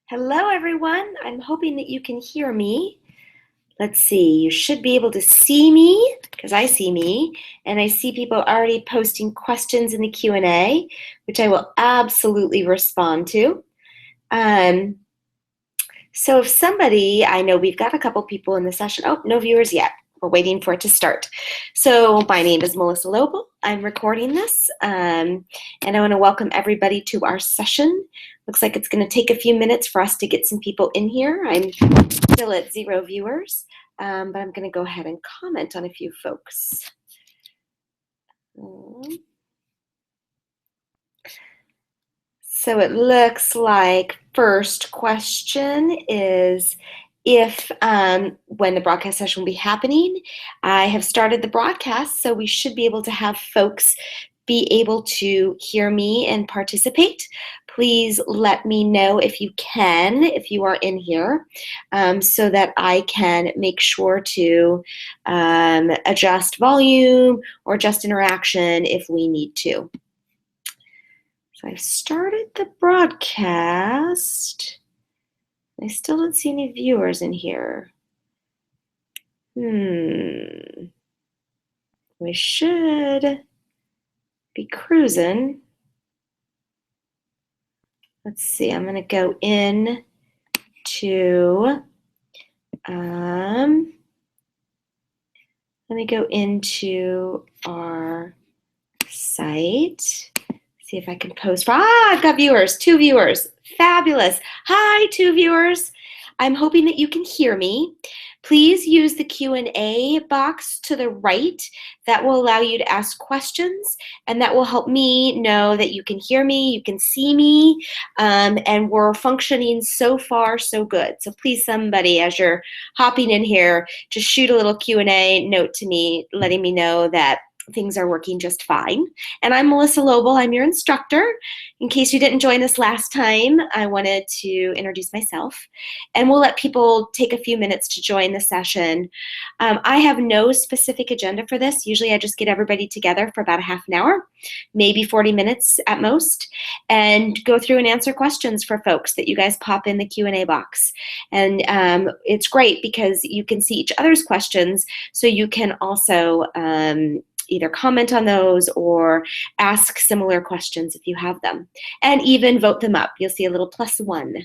Hello, everyone. I'm hoping that you can hear me. Let's see, you should be able to see me because I see me, and I see people already posting questions in the Q&A, which I will absolutely respond to. So if somebody, I know we've got a couple people in the session. Oh, no viewers yet. We're waiting for it to start. So my name is Melissa Lobel. I'm recording this, and I want to welcome everybody to our session. Looks like it's going to take a few minutes for us to get some people in here. I'm still at 0 viewers, but I'm going to go ahead and comment on a few folks. So it looks like first question is if when the broadcast session will be happening. I have started the broadcast, so we should be able to have folks be able to hear me and participate. Please let me know if you can, if you are in here, so that I can make sure to adjust volume or adjust interaction if we need to. So I've started the broadcast. I still don't see any viewers in here. We should be cruising. Let's see, I'm gonna go in to, let me go into our site, see if I can post. I've got viewers, 2 viewers, fabulous. Hi, 2 viewers. I'm hoping that you can hear me. Please use the Q&A box to the right. That will allow you to ask questions, and that will help me know that you can hear me, you can see me, and we're functioning so far so good. So please, somebody, as you're hopping in here, just shoot a little Q&A note to me, letting me know that things are working just fine. And I'm Melissa Lobel. I'm your instructor. In case you didn't join us last time, I wanted to introduce myself, and we'll let people take a few minutes to join the session. I have no specific agenda for this. Usually I just get everybody together for about a half an hour, maybe 40 minutes at most, and go through and answer questions for folks that you guys pop in the Q&A box. And it's great because you can see each other's questions, so you can also either comment on those or ask similar questions if you have them, and even vote them up. You'll see a little +1.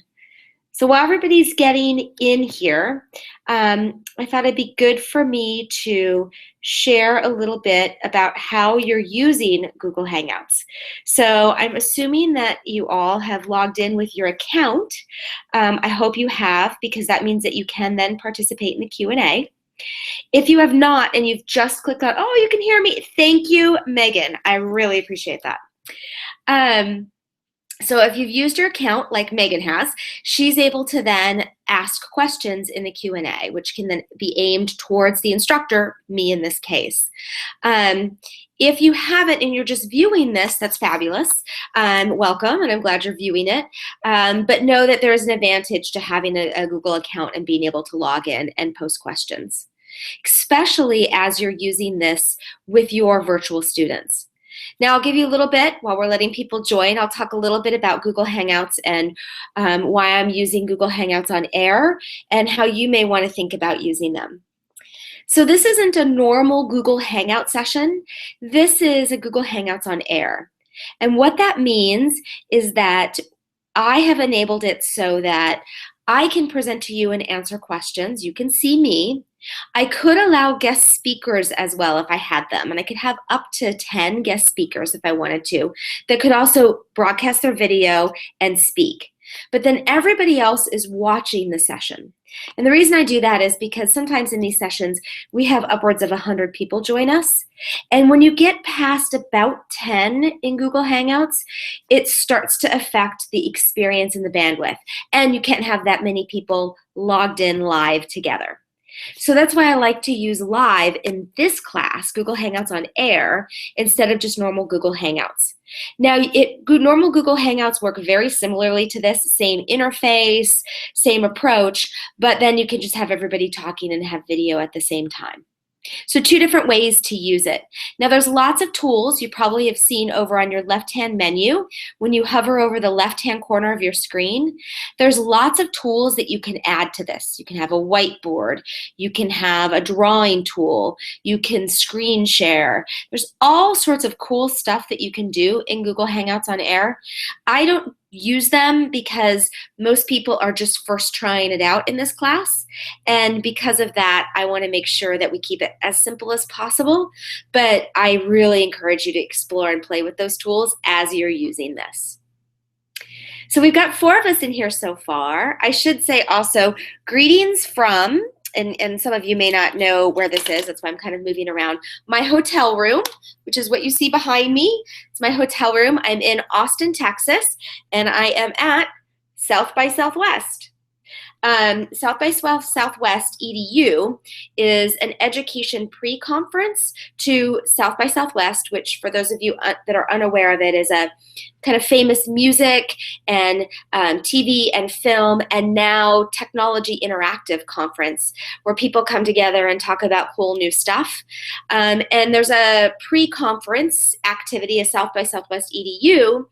So while everybody's getting in here, I thought it'd be good for me to share a little bit about how you're using Google Hangouts. So I'm assuming that you all have logged in with your account. I hope you have, because that means that you can then participate in the Q&A. If you have not and you've just clicked on, oh, you can hear me, thank you, Megan. I really appreciate that. So if you've used your account like Megan has, she's able to then ask questions in the Q&A, which can then be aimed towards the instructor, me in this case. If you haven't and you're just viewing this, that's fabulous. Welcome, and I'm glad you're viewing it. But know that there is an advantage to having a Google account and being able to log in and post questions, especially as you're using this with your virtual students. Now, I'll give you a little bit, while we're letting people join, I'll talk a little bit about Google Hangouts and why I'm using Google Hangouts on air and how you may want to think about using them. So this isn't a normal Google Hangout session. This is a Google Hangouts on air. And what that means is that I have enabled it so that I can present to you and answer questions. You can see me. I could allow guest speakers as well if I had them, and I could have up to 10 guest speakers if I wanted to, that could also broadcast their video and speak. But then everybody else is watching the session. And the reason I do that is because sometimes in these sessions, we have upwards of 100 people join us. And when you get past about 10 in Google Hangouts, it starts to affect the experience and the bandwidth. And you can't have that many people logged in live together. So that's why I like to use live in this class, Google Hangouts on air, instead of just normal Google Hangouts. Now, normal Google Hangouts work very similarly to this, same interface, same approach, but then you can just have everybody talking and have video at the same time. So 2 different ways to use it. Now there's lots of tools you probably have seen over on your left-hand menu. When you hover over the left-hand corner of your screen, there's lots of tools that you can add to this. You can have a whiteboard, you can have a drawing tool, you can screen share. There's all sorts of cool stuff that you can do in Google Hangouts on Air. I don't use them because most people are just first trying it out in this class. And because of that, I want to make sure that we keep it as simple as possible. But I really encourage you to explore and play with those tools as you're using this. So we've got 4 of us in here so far. I should say also, greetings from, and some of you may not know where this is, that's why I'm kind of moving around, my hotel room, which is what you see behind me. It's my hotel room. I'm in Austin, Texas, and I am at South by Southwest. South by Southwest EDU is an education pre-conference to South by Southwest, which for those of you that are unaware of it is a kind of famous music and TV and film and now technology interactive conference where people come together and talk about cool new stuff. And there's a pre-conference activity, a South by Southwest EDU,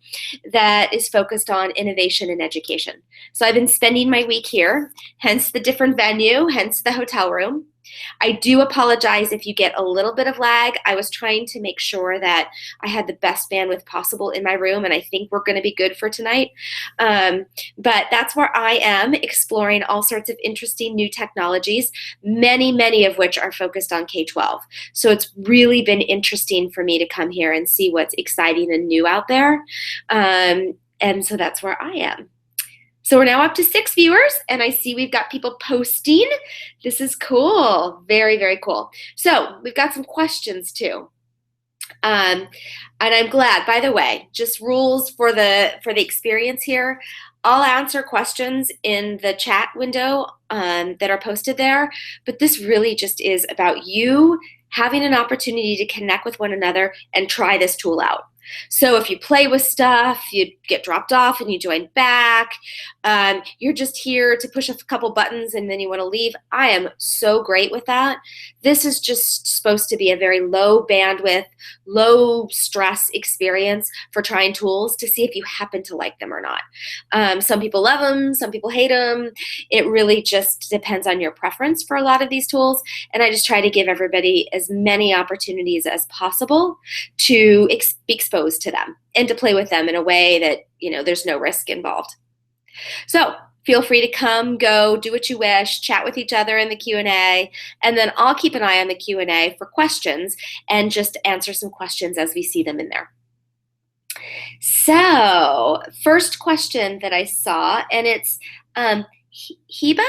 that is focused on innovation and education. So I've been spending my week here, hence the different venue, hence the hotel room. I do apologize if you get a little bit of lag. I was trying to make sure that I had the best bandwidth possible in my room, and I think we're going to be good for tonight. But that's where I am, exploring all sorts of interesting new technologies, many of which are focused on K12. So it's really been interesting for me to come here and see what's exciting and new out there. And so that's where I am. So we're now up to 6 viewers, and I see we've got people posting. This is cool. Very cool. So we've got some questions too. And I'm glad, by the way, just rules for the experience here. I'll answer questions in the chat window that are posted there, but this really just is about you having an opportunity to connect with one another and try this tool out. So if you play with stuff, you get dropped off and you join back, you're just here to push a couple buttons and then you want to leave, I am so great with that. This is just supposed to be a very low bandwidth, low stress experience for trying tools to see if you happen to like them or not. Some people love them, some people hate them. It really just depends on your preference for a lot of these tools. And I just try to give everybody as many opportunities as possible to be exposed to them and to play with them in a way that, you know, there's no risk involved. So feel free to come, go, do what you wish, chat with each other in the Q&A, and then I'll keep an eye on the Q&A for questions and just answer some questions as we see them in there. So first question that I saw, and it's Heba?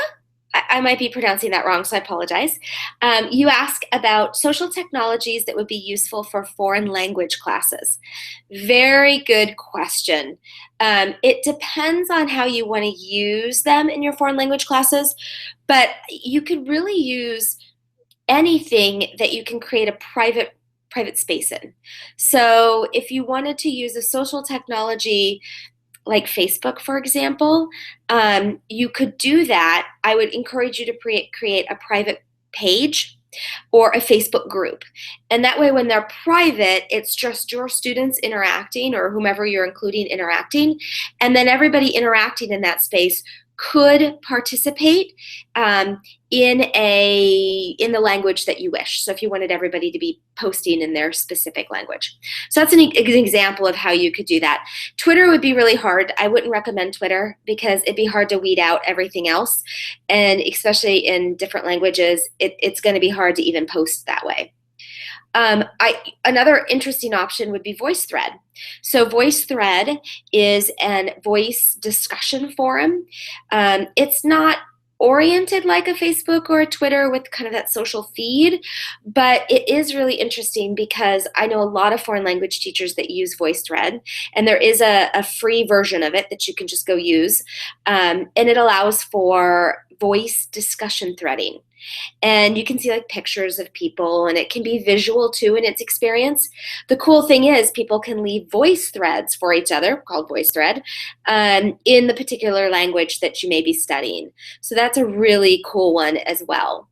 I might be pronouncing that wrong, so I apologize. You ask about social technologies that would be useful for foreign language classes. Very good question. It depends on how you want to use them in your foreign language classes, but you could really use anything that you can create a private space in. So if you wanted to use a social technology like Facebook, for example, you could do that. I would encourage you to create a private page or a Facebook group. And that way when they're private, it's just your students interacting or whomever you're including interacting. And then everybody interacting in that space could participate in the language that you wish. So if you wanted everybody to be posting in their specific language. So that's an example of how you could do that. Twitter would be really hard. I wouldn't recommend Twitter because it'd be hard to weed out everything else. And especially in different languages, it's going to be hard to even post that way. Another interesting option would be VoiceThread. So VoiceThread is a voice discussion forum. It's not oriented like a Facebook or a Twitter with kind of that social feed, but it is really interesting because I know a lot of foreign language teachers that use VoiceThread, and there is a free version of it that you can just go use, and it allows for voice discussion threading. And you can see like pictures of people, and it can be visual too in its experience. The cool thing is people can leave voice threads for each other, called VoiceThread, in the particular language that you may be studying. So that's a really cool one as well.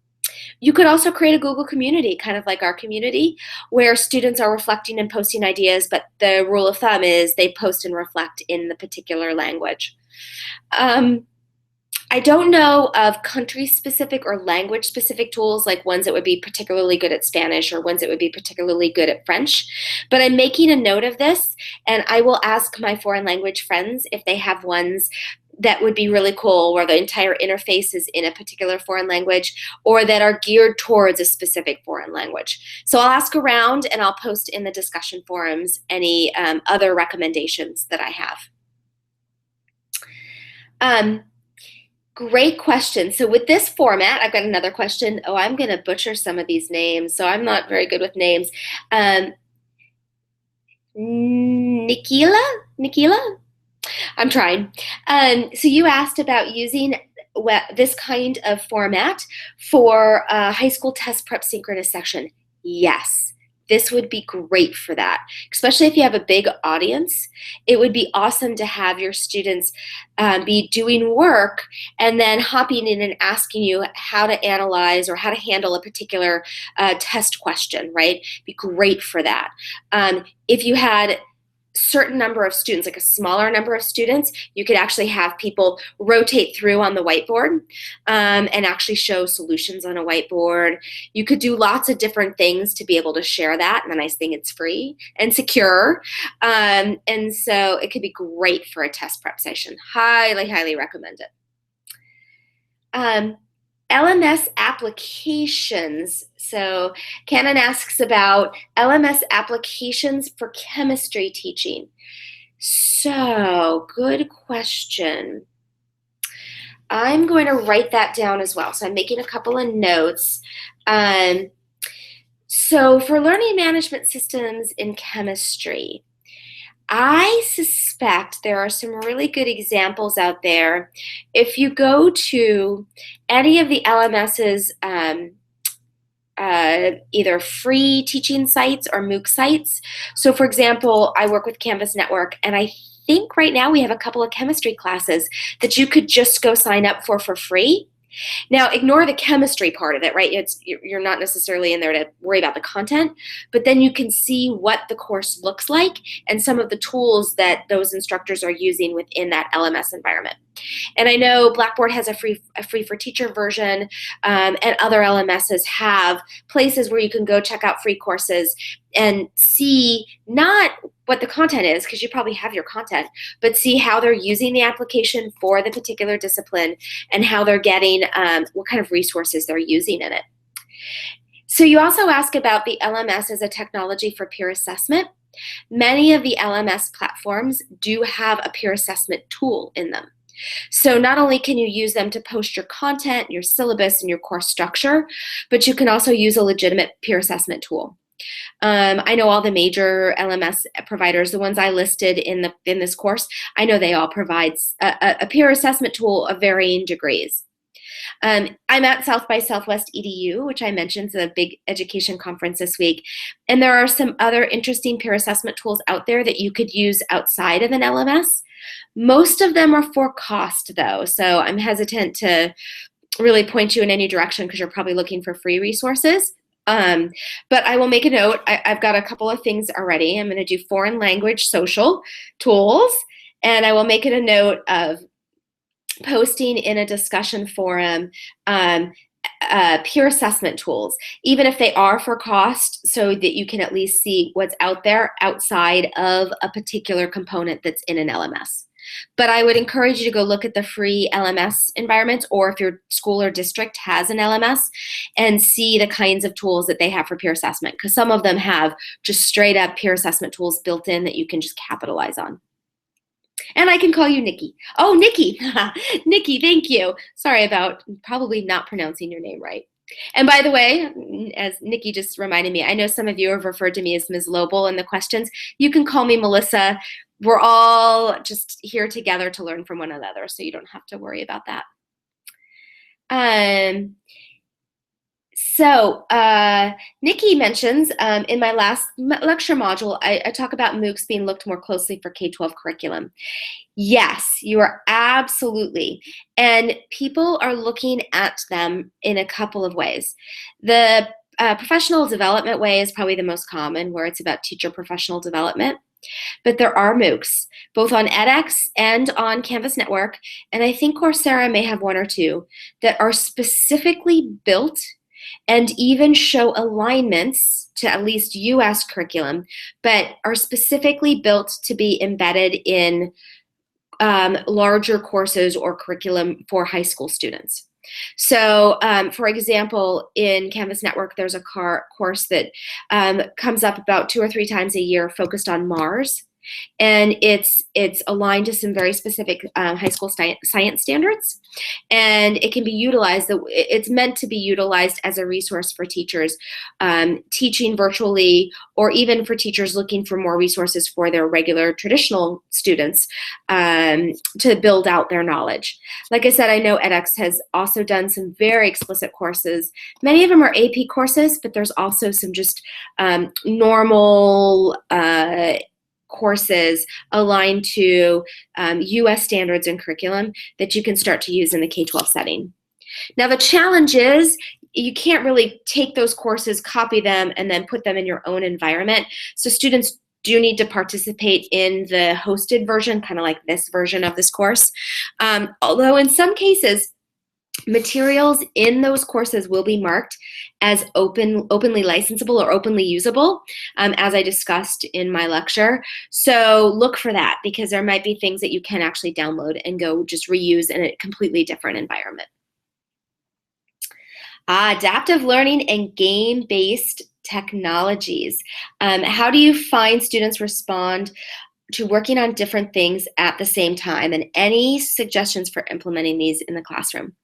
You could also create a Google community, kind of like our community, where students are reflecting and posting ideas, but the rule of thumb is they post and reflect in the particular language. I don't know of country-specific or language-specific tools, like ones that would be particularly good at Spanish or ones that would be particularly good at French, but I'm making a note of this, and I will ask my foreign language friends if they have ones that would be really cool, where the entire interface is in a particular foreign language or that are geared towards a specific foreign language. So I'll ask around and I'll post in the discussion forums any other recommendations that I have. Great question. So with this format, I've got another question. Oh, I'm going to butcher some of these names, so I'm not very good with names. Nikila? I'm trying. So you asked about using this kind of format for a high school test prep synchronous section. Yes, this would be great for that, especially if you have a big audience. It would be awesome to have your students be doing work and then hopping in and asking you how to analyze or how to handle a particular test question, right? Be great for that. If you had certain number of students, like a smaller number of students, you could actually have people rotate through on the whiteboard and actually show solutions on a whiteboard. You could do lots of different things to be able to share that. And the nice thing, it's free and secure. And so it could be great for a test prep session. Highly, highly recommend it. LMS applications. So Cannon asks about LMS applications for chemistry teaching. So good question. I'm going to write that down as well. So I'm making a couple of notes. So for learning management systems in chemistry, I suspect there are some really good examples out there. If you go to any of the LMS's either free teaching sites or MOOC sites. So for example, I work with Canvas Network, and I think right now we have a couple of chemistry classes that you could just go sign up for free. Now, ignore the chemistry part of it, right? You're not necessarily in there to worry about the content, but then you can see what the course looks like and some of the tools that those instructors are using within that LMS environment. And I know Blackboard has a free for teacher version, and other LMSs have places where you can go check out free courses and see not what the content is, because you probably have your content, but see how they're using the application for the particular discipline and how they're getting, what kind of resources they're using in it. So you also ask about the LMS as a technology for peer assessment. Many of the LMS platforms do have a peer assessment tool in them. So not only can you use them to post your content, your syllabus, and your course structure, but you can also use a legitimate peer assessment tool. I know all the major LMS providers, the ones I listed in this course, I know they all provide a peer assessment tool of varying degrees. I'm at South by Southwest EDU, which I mentioned is a big education conference this week. And there are some other interesting peer assessment tools out there that you could use outside of an LMS. Most of them are for cost, though, so I'm hesitant to really point you in any direction because you're probably looking for free resources. But I will make a note. I've got a couple of things already. I'm going to do foreign language social tools, and I will make it a note of posting in a discussion forum peer assessment tools, even if they are for cost, so that you can at least see what's out there outside of a particular component that's in an LMS. But I would encourage you to go look at the free LMS environments, or if your school or district has an LMS, and see the kinds of tools that they have for peer assessment, because some of them have just straight up peer assessment tools built in that you can just capitalize on. And I can call you Nikki. Oh, Nikki. Nikki, thank you. Sorry about probably not pronouncing your name right. And by the way, as Nikki just reminded me, I know some of you have referred to me as Ms. Lobel in the questions. You can call me Melissa. We're all just here together to learn from one another, so you don't have to worry about that. So Nikki mentions in my last lecture module, I talk about MOOCs being looked more closely for K-12 curriculum. Yes, you are absolutely. And people are looking at them in a couple of ways. The professional development way is probably the most common, where it's about teacher professional development. But there are MOOCs, both on edX and on Canvas Network, and I think Coursera may have one or two, that are specifically built and even show alignments to at least US curriculum, but are specifically built to be embedded in larger courses or curriculum for high school students. So, for example, in Canvas Network, there's a course that comes up about 2 or 3 times a year focused on Mars. And it's aligned to some very specific high school science standards, and it can be utilized. It's meant to be utilized as a resource for teachers teaching virtually, or even for teachers looking for more resources for their regular traditional students to build out their knowledge. Like I said, I know edX has also done some very explicit courses. Many of them are AP courses, but there's also some just normal courses aligned to US standards and curriculum that you can start to use in the K-12 setting. Now the challenge is you can't really take those courses, copy them, and then put them in your own environment. So students do need to participate in the hosted version, kind of like this version of this course. Although in some cases, materials in those courses will be marked as openly licensable or openly usable, as I discussed in my lecture. So look for that, because there might be things that you can actually download and go just reuse in a completely different environment. Adaptive learning and game-based technologies. How do you find students respond to working on different things at the same time, and any suggestions for implementing these in the classroom?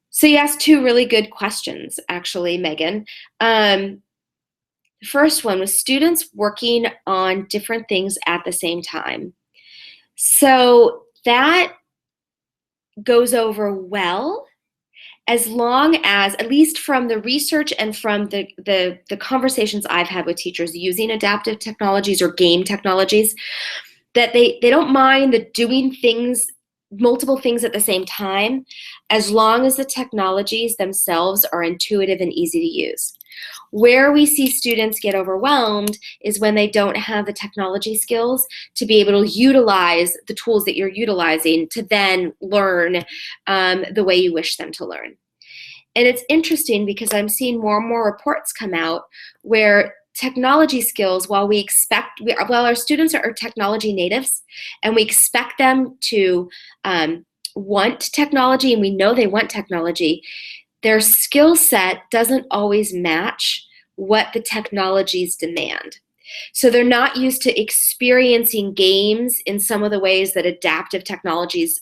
So you asked 2 really good questions, actually, Megan. The first one was students working on different things at the same time. So that goes over well as long as, at least from the research and from the conversations I've had with teachers using adaptive technologies or game technologies, that they don't mind the doing things, multiple things at the same time, as long as the technologies themselves are intuitive and easy to use. Where we see students get overwhelmed is when they don't have the technology skills to be able to utilize the tools that you're utilizing to then learn the way you wish them to learn. And it's interesting because I'm seeing more and more reports come out where technology skills, while our students are technology natives and we expect them to want technology, and we know they want technology, their skill set doesn't always match what the technologies demand. So they're not used to experiencing games in some of the ways that adaptive technologies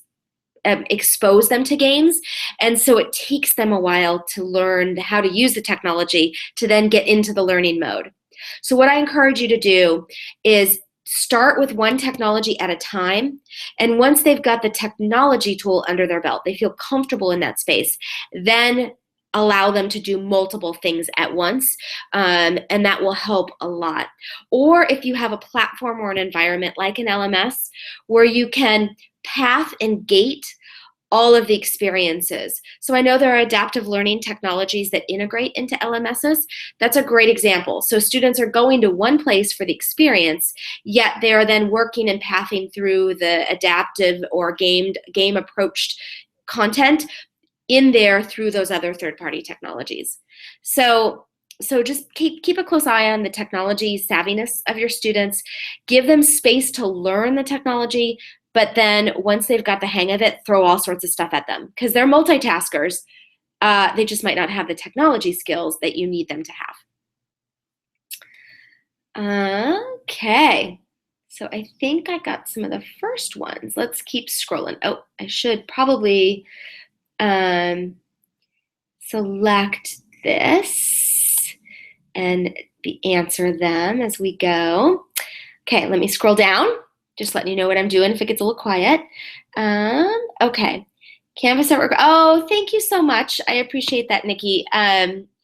expose them to games. And so it takes them a while to learn how to use the technology to then get into the learning mode. So what I encourage you to do is start with one technology at a time, and once they've got the technology tool under their belt, they feel comfortable in that space, then allow them to do multiple things at once, and that will help a lot. Or if you have a platform or an environment like an LMS where you can path and gate all of the experiences. So I know there are adaptive learning technologies that integrate into LMSs. That's a great example. So students are going to one place for the experience, yet they are then working and pathing through the adaptive or game approached content in there through those other third-party technologies. So just keep a close eye on the technology savviness of your students. Give them space to learn the technology, but then once they've got the hang of it, throw all sorts of stuff at them, because they're multitaskers. They just might not have the technology skills that you need them to have. Okay, so I think I got some of the first ones. Let's keep scrolling. Oh, I should probably select this and answer them as we go. Okay, let me scroll down. Just letting you know what I'm doing if it gets a little quiet. Okay, Canvas at work. Oh, thank you so much. I appreciate that, Nikki.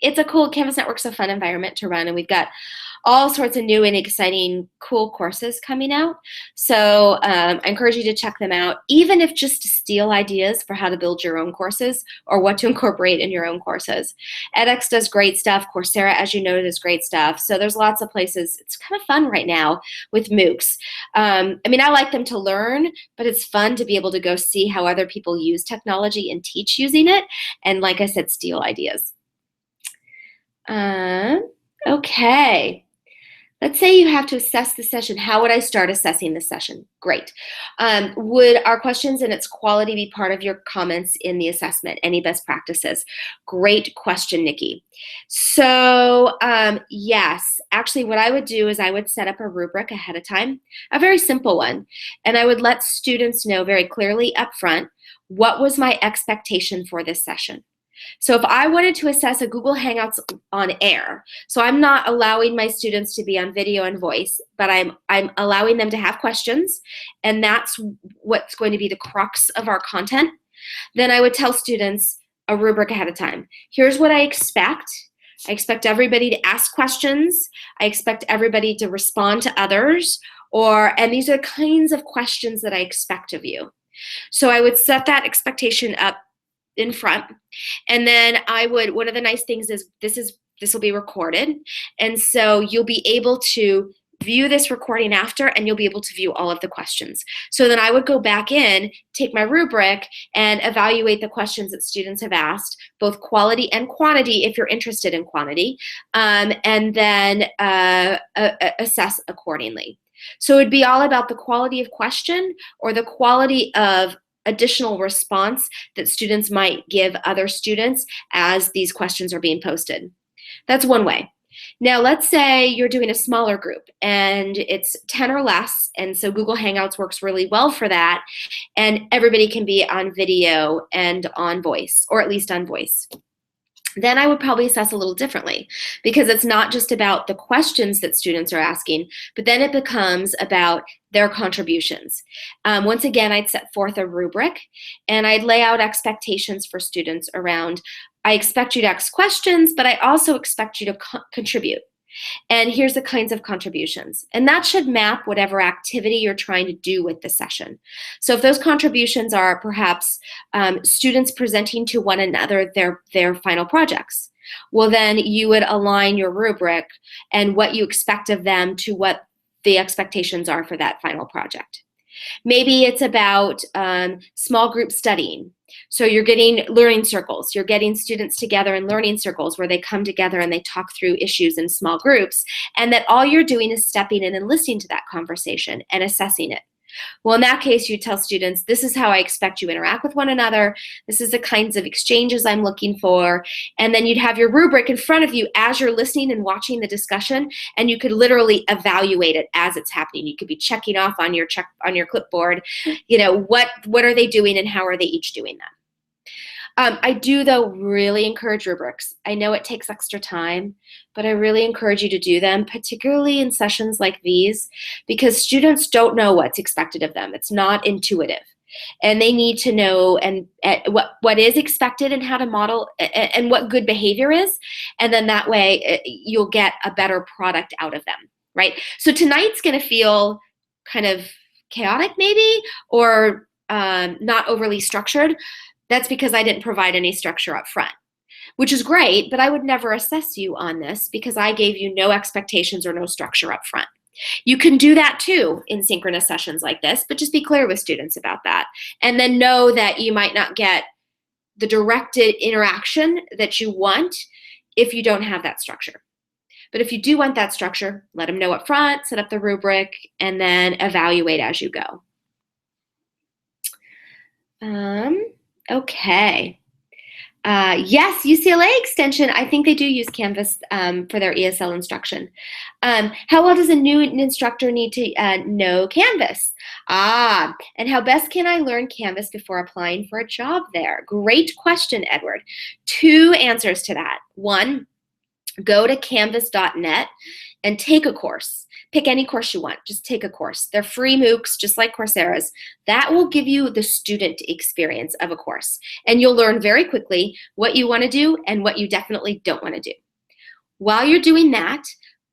it's a cool, Canvas Network's a fun environment to run, and we've got all sorts of new and exciting cool courses coming out. So I encourage you to check them out, even if just to steal ideas for how to build your own courses or what to incorporate in your own courses. edX does great stuff. Coursera, as you know, does great stuff. So there's lots of places. It's kind of fun right now with MOOCs. I mean, I like them to learn, but it's fun to be able to go see how other people use technology and teach using it. And like I said, steal ideas. Okay. Let's say you have to assess the session. How would I start assessing the session? Great. Would our questions and its quality be part of your comments in the assessment? Any best practices? Great question, Nikki. So yes, actually what I would do is I would set up a rubric ahead of time, a very simple one, and I would let students know very clearly up front what was my expectation for this session. So if I wanted to assess a Google Hangouts on air, so I'm not allowing my students to be on video and voice, but I'm allowing them to have questions, and that's what's going to be the crux of our content, then I would tell students a rubric ahead of time. Here's what I expect. I expect everybody to ask questions. I expect everybody to respond to others, and these are the kinds of questions that I expect of you. So I would set that expectation up in front, and then one of the nice things is this will be recorded, and so you'll be able to view this recording after, and you'll be able to view all of the questions. So then I would go back in, take my rubric, and evaluate the questions that students have asked, both quality and quantity if you're interested in quantity, and then assess accordingly. So it'd be all about the quality of question or the quality of additional response that students might give other students as these questions are being posted. That's one way. Now let's say you're doing a smaller group and it's 10 or less, and so Google Hangouts works really well for that, and everybody can be on video and on voice, or at least on voice. Then I would probably assess a little differently, because it's not just about the questions that students are asking, but then it becomes about their contributions. Once again, I'd set forth a rubric, and I'd lay out expectations for students around, I expect you to ask questions, but I also expect you to contribute. And here's the kinds of contributions. And that should map whatever activity you're trying to do with the session. So if those contributions are perhaps students presenting to one another their final projects, well then you would align your rubric and what you expect of them to what the expectations are for that final project. Maybe it's about small group studying. So you're getting learning circles. You're getting students together in learning circles where they come together and they talk through issues in small groups, and that all you're doing is stepping in and listening to that conversation and assessing it. Well, in that case, you tell students, this is how I expect you to interact with one another. This is the kinds of exchanges I'm looking for. And then you'd have your rubric in front of you as you're listening and watching the discussion, and you could literally evaluate it as it's happening. You could be checking off on your clipboard, you know, what are they doing and how are they each doing that? I do, though, really encourage rubrics. I know it takes extra time, but I really encourage you to do them, particularly in sessions like these, because students don't know what's expected of them. It's not intuitive. And they need to know what is expected and how to model and what good behavior is. And then that way you'll get a better product out of them, right? So tonight's going to feel kind of chaotic maybe, or not overly structured. That's because I didn't provide any structure up front, which is great, but I would never assess you on this because I gave you no expectations or no structure up front. You can do that too in synchronous sessions like this, but just be clear with students about that. And then know that you might not get the directed interaction that you want if you don't have that structure. But if you do want that structure, let them know up front, set up the rubric, and then evaluate as you go. Okay. Yes, UCLA Extension, I think they do use Canvas for their ESL instruction. How well does a new instructor need to know Canvas? And how best can I learn Canvas before applying for a job there? Great question, Edward. 2 answers to that. 1, go to canvas.net. and take a course. Pick any course you want, just take a course. They're free MOOCs, just like Coursera's. That will give you the student experience of a course. And you'll learn very quickly what you want to do and what you definitely don't want to do. While you're doing that,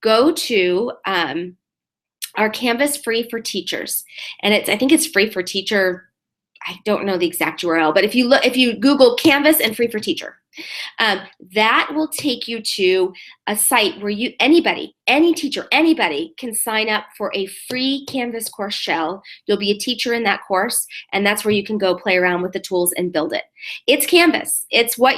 go to our Canvas Free for Teachers. And I think it's free for teacher. I don't know the exact URL, but if you Google Canvas and Free for Teacher, that will take you to a site where any teacher, anybody can sign up for a free Canvas course shell. You'll be a teacher in that course, and that's where you can go play around with the tools and build it. It's Canvas. It's what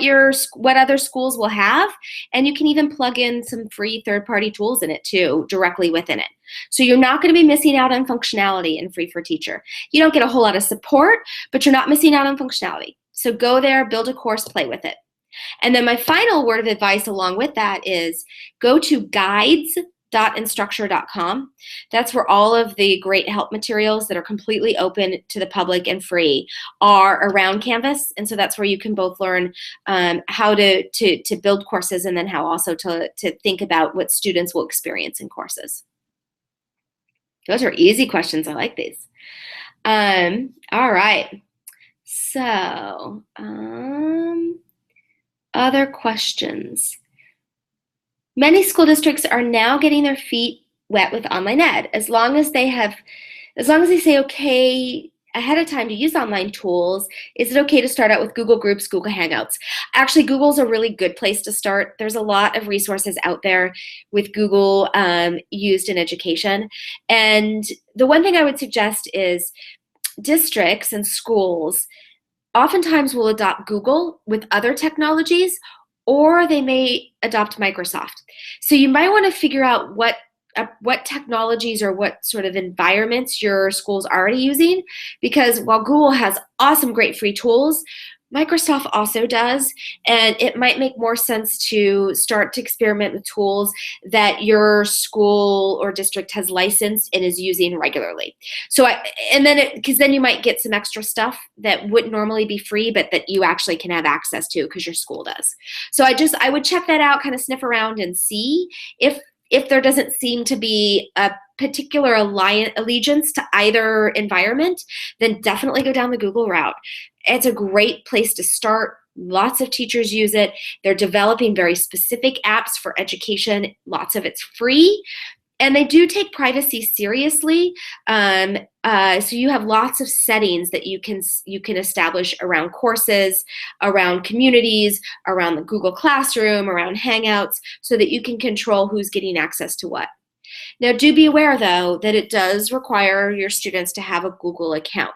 other schools will have, and you can even plug in some free third-party tools in it too, directly within it. So you're not going to be missing out on functionality in Free for Teacher. You don't get a whole lot of support, but you're not missing out on functionality. So go there, build a course, play with it. And then my final word of advice along with that is go to guides.instructure.com. That's where all of the great help materials that are completely open to the public and free are around Canvas. And so that's where you can both learn how to build courses, and then how also to think about what students will experience in courses. Those are easy questions. I like these. All right. So, other questions. Many school districts are now getting their feet wet with online ed. As long as they say okay ahead of time to use online tools, is it okay to start out with Google Groups, Google Hangouts? Actually, Google's a really good place to start. There's a lot of resources out there with Google used in education. And the one thing I would suggest is districts and schools oftentimes will adopt Google with other technologies, or they may adopt Microsoft. So you might want to figure out what technologies or what sort of environments your school's already using, because while Google has awesome, great free tools, Microsoft also does, and it might make more sense to start to experiment with tools that your school or district has licensed and is using regularly. So, because then you might get some extra stuff that wouldn't normally be free, but that you actually can have access to because your school does. So I would check that out, kind of sniff around and see if there doesn't seem to be a particular allegiance to either environment, then definitely go down the Google route. It's a great place to start. Lots of teachers use it. They're developing very specific apps for education. Lots of it's free. And they do take privacy seriously. So you have lots of settings that you can establish around courses, around communities, around the Google Classroom, around Hangouts, so that you can control who's getting access to what. Now, do be aware, though, that it does require your students to have a Google account.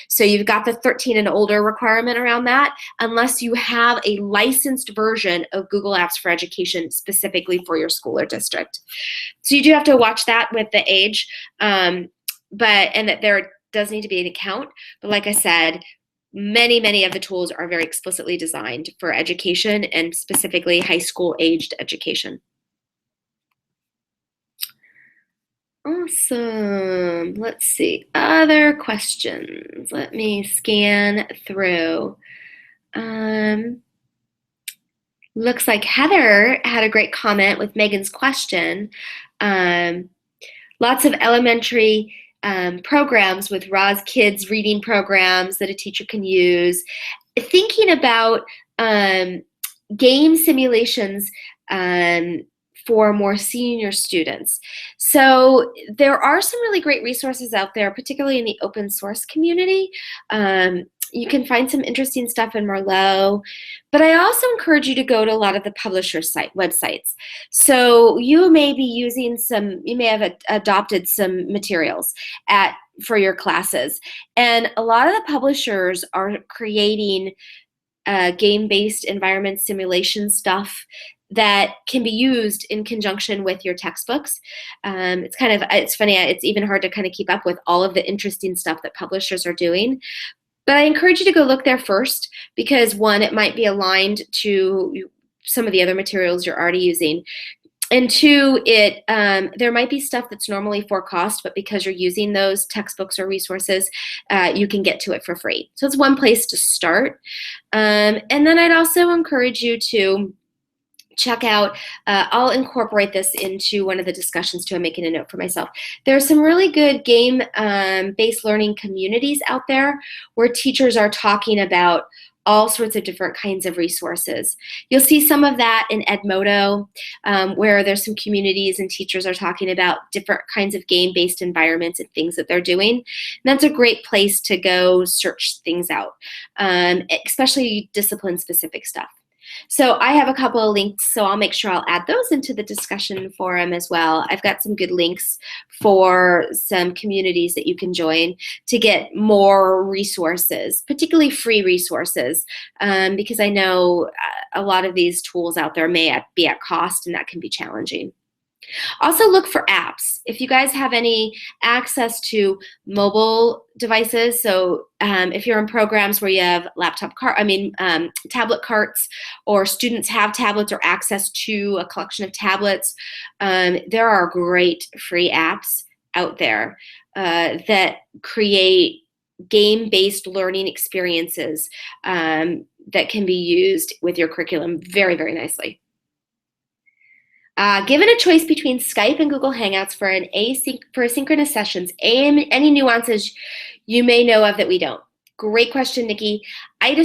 So you've got the 13 and older requirement around that, unless you have a licensed version of Google Apps for Education specifically for your school or district. So you do have to watch that with the age, and that there does need to be an account. But like I said, many of the tools are very explicitly designed for education, and specifically high school aged education. Awesome. Let's see. Other questions. Let me scan through. Looks like Heather had a great comment with Megan's question. Lots of elementary programs with Roz Kids reading programs that a teacher can use. Thinking about game simulations for more senior students. So there are some really great resources out there, particularly in the open source community. You can find some interesting stuff in Merlot, but I also encourage you to go to a lot of the publisher websites. So you may be using you may have adopted some materials for your classes. And a lot of the publishers are creating game-based environment simulation stuff that can be used in conjunction with your textbooks. It's funny, it's even hard to kind of keep up with all of the interesting stuff that publishers are doing. But I encourage you to go look there first, because one, it might be aligned to some of the other materials you're already using. And two, there might be stuff that's normally for cost, but because you're using those textbooks or resources, you can get to it for free. So it's one place to start. And then I'd also encourage you to check out, I'll incorporate this into one of the discussions too. I'm making a note for myself. There's some really good game-based learning communities out there where teachers are talking about all sorts of different kinds of resources. You'll see some of that in Edmodo, where there's some communities and teachers are talking about different kinds of game-based environments and things that they're doing. And that's a great place to go search things out, especially discipline-specific stuff. So I have a couple of links, so I'll make sure I'll add those into the discussion forum as well. I've got some good links for some communities that you can join to get more resources, particularly free resources, because I know a lot of these tools out there may be at cost, and that can be challenging. Also look for apps. If you guys have any access to mobile devices, so if you're in programs where you have tablet carts, or students have tablets or access to a collection of tablets, there are great free apps out there that create game-based learning experiences that can be used with your curriculum very, very nicely. Given a choice between Skype and Google Hangouts for asynchronous sessions, any nuances you may know of that we don't? Great question, Nikki. I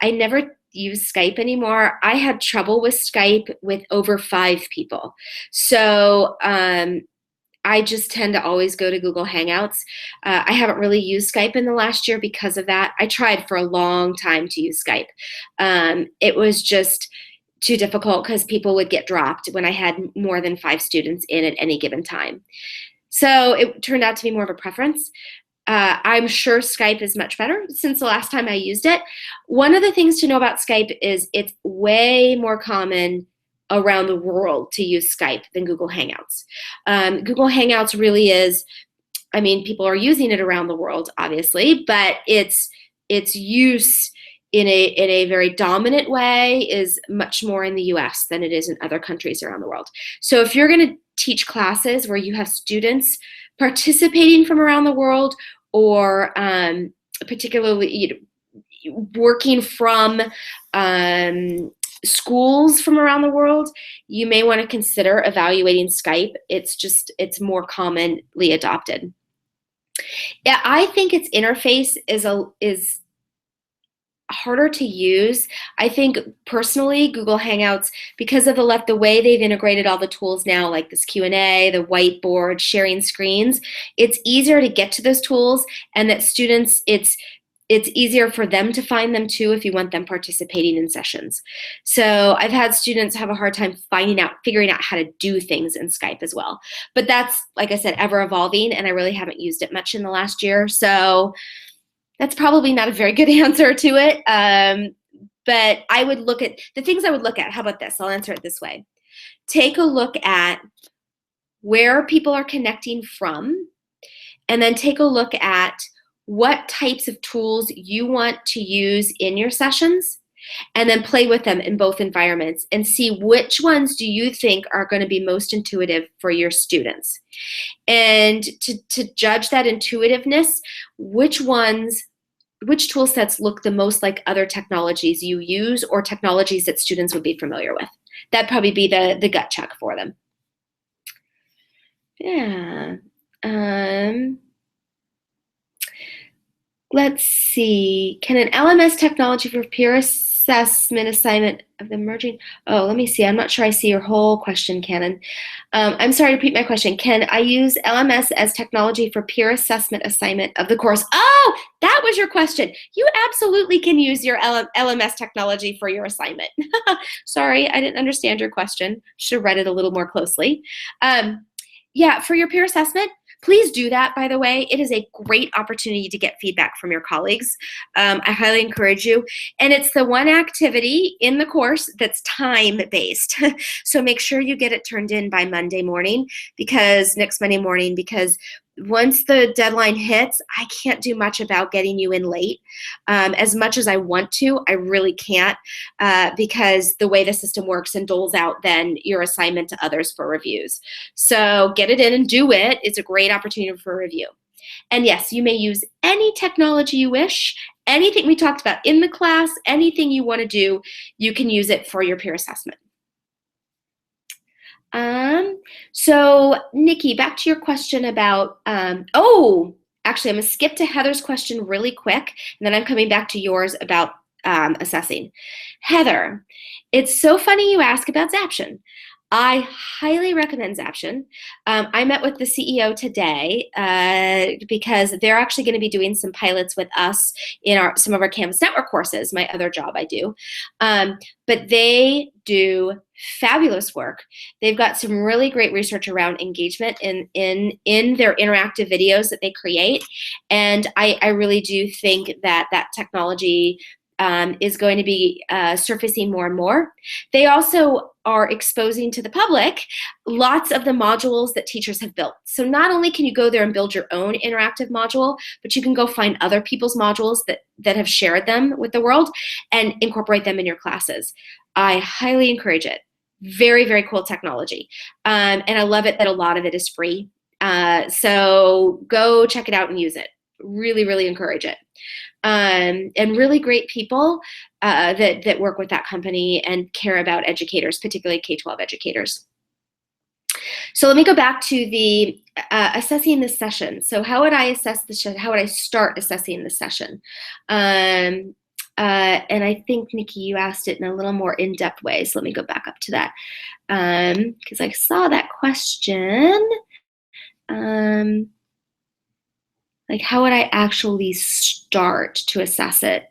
never use Skype anymore. I had trouble with Skype with over 5 people. So I just tend to always go to Google Hangouts. I haven't really used Skype in the last year because of that. I tried for a long time to use Skype. It was just too difficult because people would get dropped when I had more than 5 students in at any given time. So it turned out to be more of a preference. I'm sure Skype is much better since the last time I used it. One of the things to know about Skype is it's way more common around the world to use Skype than Google Hangouts. Google Hangouts really is, I mean, people are using it around the world, obviously, but its use in a very dominant way is much more in the US than it is in other countries around the world. So if you're going to teach classes where you have students participating from around the world, or particularly working from schools from around the world, you may want to consider evaluating Skype. It's more commonly adopted. Yeah, I think its interface is harder to use. I think personally, Google Hangouts, because of the way they've integrated all the tools now, like this Q&A, the whiteboard, sharing screens, it's easier to get to those tools, and that students, it's easier for them to find them too if you want them participating in sessions. So I've had students have a hard time figuring out how to do things in Skype as well. But that's, like I said, ever evolving, and I really haven't used it much in the last year. So that's probably not a very good answer to it, but I would look at the things I would look at. How about this? I'll answer it this way. Take a look at where people are connecting from, and then take a look at what types of tools you want to use in your sessions, and then play with them in both environments and see which ones do you think are going to be most intuitive for your students. And to judge that intuitiveness, which tool sets look the most like other technologies you use or technologies that students would be familiar with. That'd probably be the gut check for them. Yeah. Let's see. Can an LMS technology for peer assessment assignment of the emerging? Oh, let me see. I'm not sure I see your whole question, Cannon. I'm sorry to repeat my question. Can I use LMS as technology for peer assessment assignment of the course? Oh, that was your question. You absolutely can use your LMS technology for your assignment. Sorry, I didn't understand your question. Should have read it a little more closely. Yeah, for your peer assessment, please do that, by the way. It is a great opportunity to get feedback from your colleagues. I highly encourage you. And it's the one activity in the course that's time-based. So make sure you get it turned in by Monday morning, next Monday morning, because once the deadline hits, I can't do much about getting you in late. As much as I want to, I really can't, because the way the system works and doles out then your assignment to others for reviews. So get it in and do it. It's a great opportunity for review. And yes, you may use any technology you wish, anything we talked about in the class, anything you want to do, you can use it for your peer assessment. So Nikki, back to your question about, actually I'm gonna skip to Heather's question really quick, and then I'm coming back to yours about assessing. Heather, it's so funny you ask about Zapption. I highly recommend Zapption. I met with the CEO today because they're actually going to be doing some pilots with us in some of our Canvas Network courses, my other job I do. But they do fabulous work. They've got some really great research around engagement in their interactive videos that they create. And I really do think that technology is going to be surfacing more and more. They also are exposing to the public lots of the modules that teachers have built. So not only can you go there and build your own interactive module, but you can go find other people's modules that have shared them with the world and incorporate them in your classes. I highly encourage it. Very, very cool technology. And I love it that a lot of it is free. So go check it out and use it. Really, really encourage it. And really great people that work with that company and care about educators, particularly K12 educators. So let me go back to the assessing the session. So how would I assess the session? How would I start assessing the session? And I think, Nikki, you asked it in a little more in-depth way. So let me go back up to that because I saw that question. Like, how would I actually start to assess it?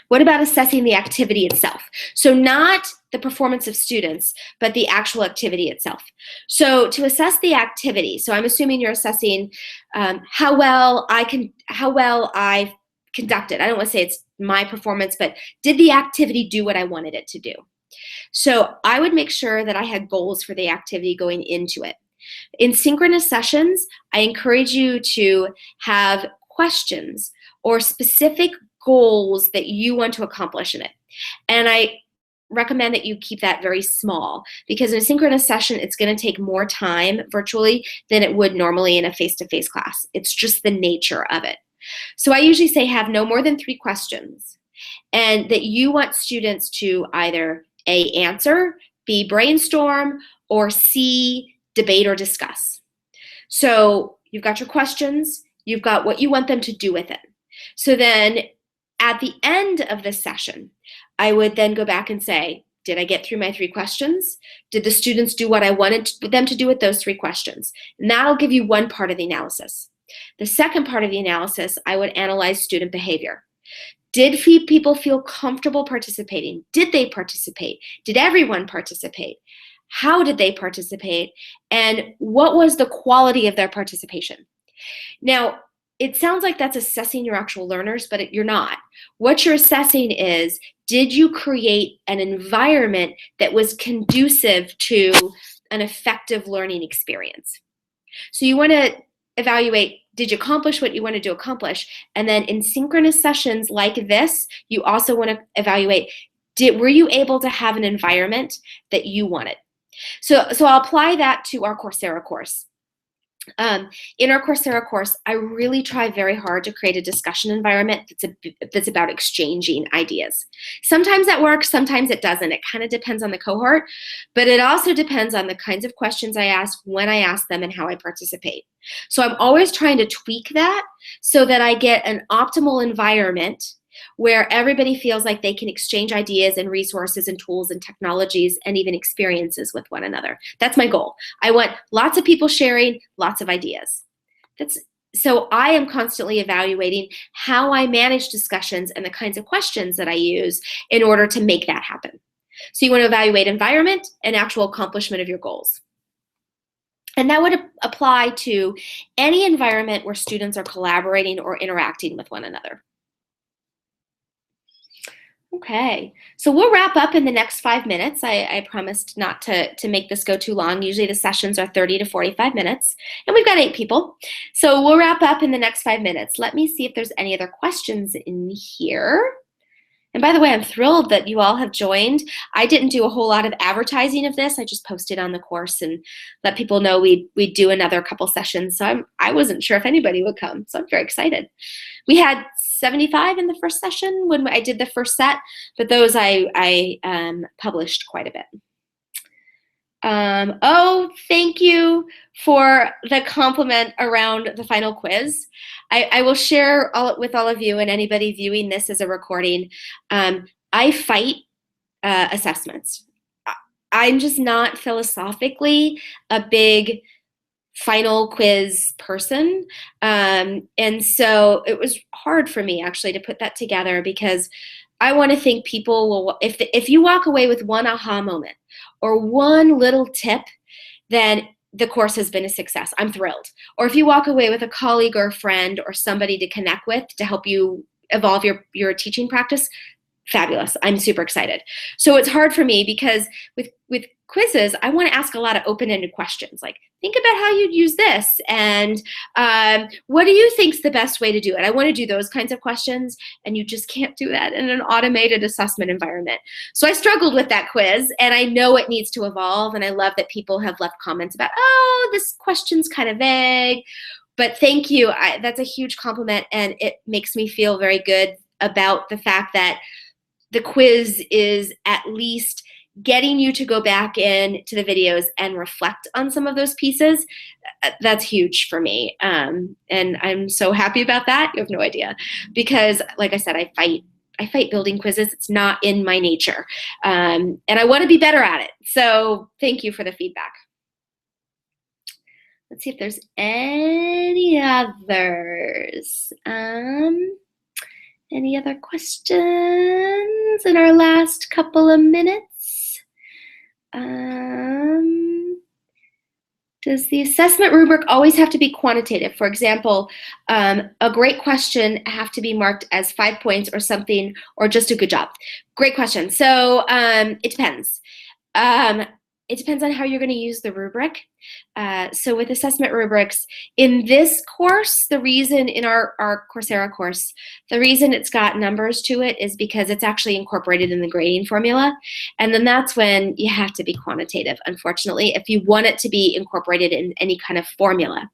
What about assessing the activity itself? So not the performance of students, but the actual activity itself. So to assess the activity, so I'm assuming you're assessing how well I've conducted. I don't want to say it's my performance, but did the activity do what I wanted it to do? So I would make sure that I had goals for the activity going into it. In synchronous sessions, I encourage you to have questions or specific goals that you want to accomplish in it. And I recommend that you keep that very small because in a synchronous session, it's going to take more time virtually than it would normally in a face-to-face class. It's just the nature of it. So I usually say have no more than 3 questions and that you want students to either A, answer, B, brainstorm, or C, debate or discuss. So you've got your questions, you've got what you want them to do with it. So then at the end of the session, I would then go back and say, did I get through my 3 questions? Did the students do what I wanted them to do with those 3 questions? And that'll give you one part of the analysis. The second part of the analysis, I would analyze student behavior. Did people feel comfortable participating? Did they participate? Did everyone participate? How did they participate? And what was the quality of their participation? Now, it sounds like that's assessing your actual learners, but you're not. What you're assessing is, did you create an environment that was conducive to an effective learning experience? So you want to evaluate, did you accomplish what you wanted to accomplish? And then in synchronous sessions like this, you also want to evaluate, were you able to have an environment that you wanted? So I'll apply that to our Coursera course. In our Coursera course, I really try very hard to create a discussion environment that's about exchanging ideas. Sometimes that works, sometimes it doesn't. It kind of depends on the cohort, but it also depends on the kinds of questions I ask, when I ask them, and how I participate. So I'm always trying to tweak that so that I get an optimal environment where everybody feels like they can exchange ideas and resources and tools and technologies and even experiences with one another. That's my goal. I want lots of people sharing lots of ideas. So I am constantly evaluating how I manage discussions and the kinds of questions that I use in order to make that happen. So you want to evaluate environment and actual accomplishment of your goals. And that would apply to any environment where students are collaborating or interacting with one another. Okay, so we'll wrap up in the next 5 minutes. I promised not to make this go too long. Usually the sessions are 30 to 45 minutes, and we've got 8 people. So we'll wrap up in the next 5 minutes. Let me see if there's any other questions in here. And by the way, I'm thrilled that you all have joined. I didn't do a whole lot of advertising of this. I just posted on the course and let people know we'd do another couple sessions. So I wasn't sure if anybody would come. So I'm very excited. We had 75 in the first session when I did the first set, but those I published quite a bit. Oh, thank you for the compliment around the final quiz. I will share with all of you and anybody viewing this as a recording. I fight assessments. I'm just not philosophically a big final quiz person. And so it was hard for me actually to put that together because I want to think people will, if you walk away with one aha moment or one little tip, then the course has been a success. I'm thrilled. Or if you walk away with a colleague or a friend or somebody to connect with to help you evolve your teaching practice, fabulous. I'm super excited. So it's hard for me because with quizzes, I want to ask a lot of open-ended questions like, think about how you'd use this and what do you think's the best way to do it? I want to do those kinds of questions, and you just can't do that in an automated assessment environment. So I struggled with that quiz, and I know it needs to evolve, and I love that people have left comments about, oh, this question's kind of vague, but thank you. That's a huge compliment, and it makes me feel very good about the fact that the quiz is at least getting you to go back into the videos and reflect on some of those pieces. That's huge for me. And I'm so happy about that. You have no idea. Because like I said, I fight building quizzes. It's not in my nature. And I want to be better at it. So thank you for the feedback. Let's see if there's any others. Any other questions in our last couple of minutes? Does the assessment rubric always have to be quantitative? For example, a great question have to be marked as 5 points or something, or just a good job? Great question. So it depends. It depends on how you're going to use the rubric. So with assessment rubrics, in this course, the reason in our Coursera course, the reason it's got numbers to it is because it's actually incorporated in the grading formula. And then that's when you have to be quantitative, unfortunately, if you want it to be incorporated in any kind of formula.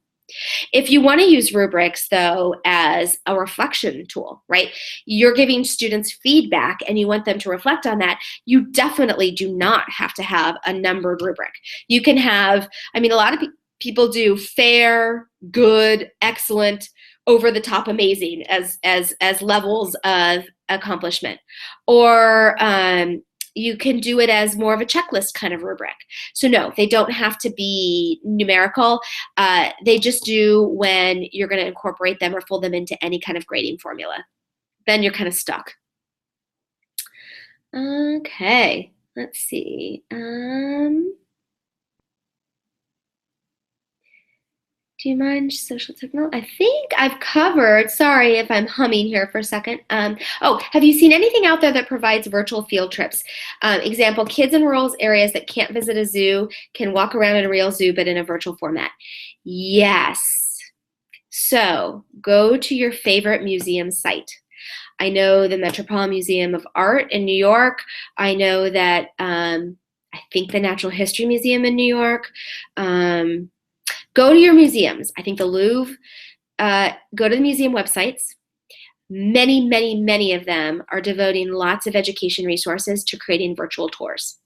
If you want to use rubrics, though, as a reflection tool, right? You're giving students feedback and you want them to reflect on that, you definitely do not have to have a numbered rubric. You can have, I mean, a lot of people do fair, good, excellent, over the top, amazing as levels of accomplishment. Or you can do it as more of a checklist kind of rubric. So no, they don't have to be numerical. They just do when you're going to incorporate them or fold them into any kind of grading formula. Then you're kind of stuck. Okay, let's see. Do you mind social technology? I think I've covered, sorry if I'm humming here for a second. Oh, have you seen anything out there that provides virtual field trips? Example, kids in rural areas that can't visit a zoo can walk around in a real zoo, but in a virtual format. Yes. So go to your favorite museum site. I know the Metropolitan Museum of Art in New York. I know that, I think the Natural History Museum in New York. Go to your museums. I think the Louvre, go to the museum websites. Many, many, many of them are devoting lots of education resources to creating virtual tours.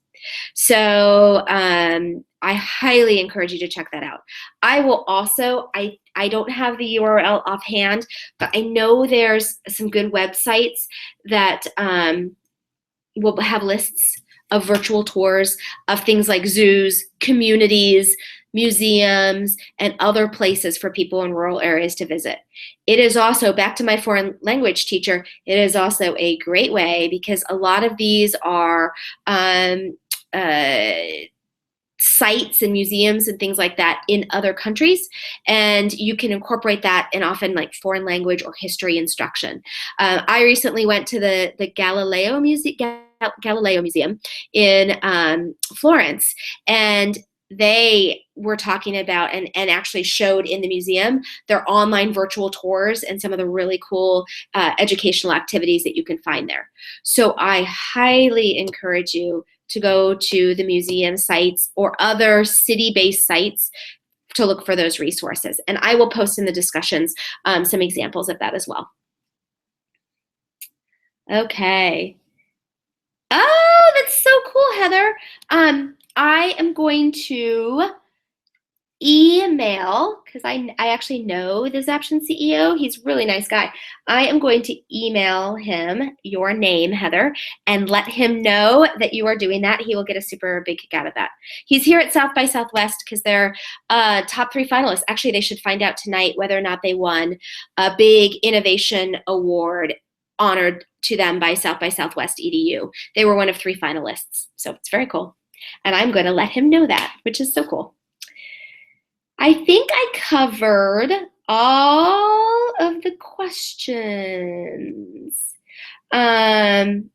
So I highly encourage you to check that out. I will also, I don't have the URL offhand, but I know there's some good websites that will have lists of virtual tours of things like zoos, communities, museums, and other places for people in rural areas to visit. It is also, back to my foreign language teacher, it is also a great way because a lot of these are sites and museums and things like that in other countries, and you can incorporate that in often like foreign language or history instruction. I recently went to the Galileo Museum in Florence, and they were talking about and actually showed in the museum their online virtual tours and some of the really cool educational activities that you can find there. So I highly encourage you to go to the museum sites or other city-based sites to look for those resources. And I will post in the discussions some examples of that as well. Okay. Oh, that's so cool, Heather. I am going to email, because I actually know the Zapption CEO. He's a really nice guy. I am going to email him your name, Heather, and let him know that you are doing that. He will get a super big kick out of that. He's here at South by Southwest because they're top 3 finalists. Actually, they should find out tonight whether or not they won a big innovation award honored to them by Southwest EDU. They were one of 3 finalists, so it's very cool. And I'm going to let him know that, which is so cool. I think I covered all of the questions. And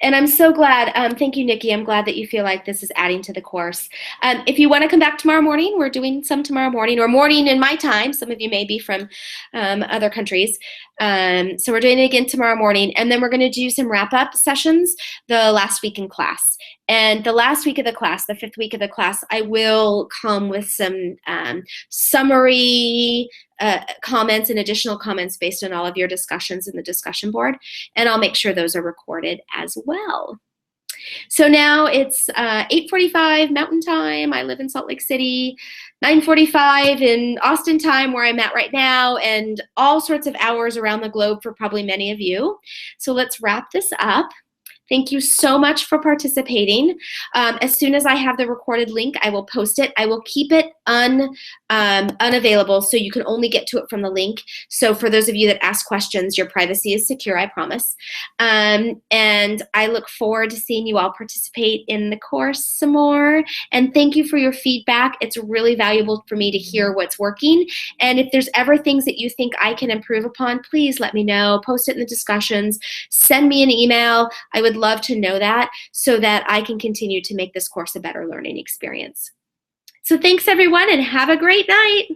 I'm so glad, thank you, Nikki. I'm glad that you feel like this is adding to the course. If you want to come back tomorrow morning, we're doing some tomorrow morning, or morning in my time. Some of you may be from other countries. So we're doing it again tomorrow morning. And then we're going to do some wrap-up sessions the last week in class. And the last week of the class, the 5th week of the class, I will come with some summary comments and additional comments based on all of your discussions in the discussion board. And I'll make sure those are recorded as well. So now it's 8:45 Mountain Time. I live in Salt Lake City. 9:45 in Austin time, where I'm at right now, and all sorts of hours around the globe for probably many of you. So let's wrap this up. Thank you so much for participating. As soon as I have the recorded link, I will post it. I will keep it unavailable, so you can only get to it from the link. So for those of you that ask questions, your privacy is secure, I promise. And I look forward to seeing you all participate in the course some more. And thank you for your feedback. It's really valuable for me to hear what's working. And if there's ever things that you think I can improve upon, please let me know. Post it in the discussions. Send me an email. I would love to know that, so that I can continue to make this course a better learning experience. So thanks, everyone, and have a great night.